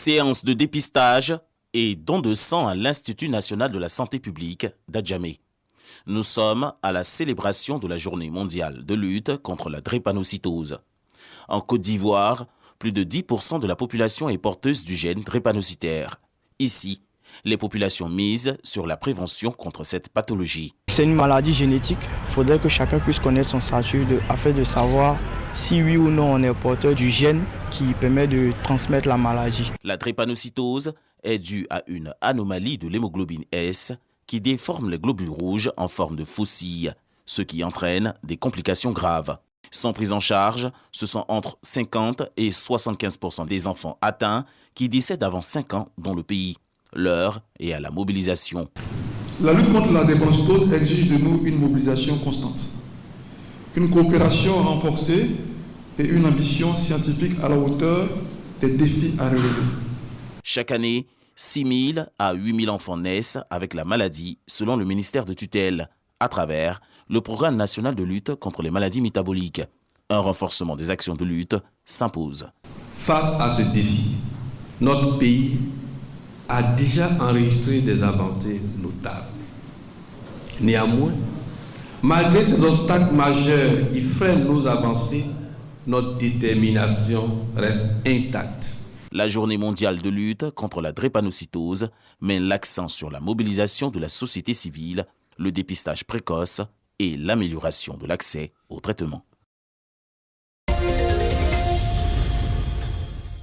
Séance de dépistage et don de sang à l'Institut national de la santé publique d'Adjamé. Nous sommes à la célébration de la journée mondiale de lutte contre la drépanocytose. En Côte d'Ivoire, plus de 10% de la population est porteuse du gène drépanocytaire. Ici, les populations misent sur la prévention contre cette pathologie. C'est une maladie génétique. Il faudrait que chacun puisse connaître son statut afin de savoir si oui ou non on est porteur du gène qui permet de transmettre la maladie. La drépanocytose est due à une anomalie de l'hémoglobine S qui déforme les globules rouges en forme de faucille, ce qui entraîne des complications graves. Sans prise en charge, ce sont entre 50 et 75% des enfants atteints qui décèdent avant 5 ans dans le pays. L'heure est à la mobilisation. La lutte contre la drépanocytose exige de nous une mobilisation constante, une coopération renforcée et une ambition scientifique à la hauteur des défis à relever. Chaque année, 6 000 à 8 000 enfants naissent avec la maladie selon le ministère de tutelle, à travers le Programme national de lutte contre les maladies métaboliques. Un renforcement des actions de lutte s'impose. Face à ce défi, notre pays a déjà enregistré des avancées notables. Néanmoins, malgré ces obstacles majeurs qui freinent nos avancées, notre détermination reste intacte. La journée mondiale de lutte contre la drépanocytose met l'accent sur la mobilisation de la société civile, le dépistage précoce et l'amélioration de l'accès au traitement.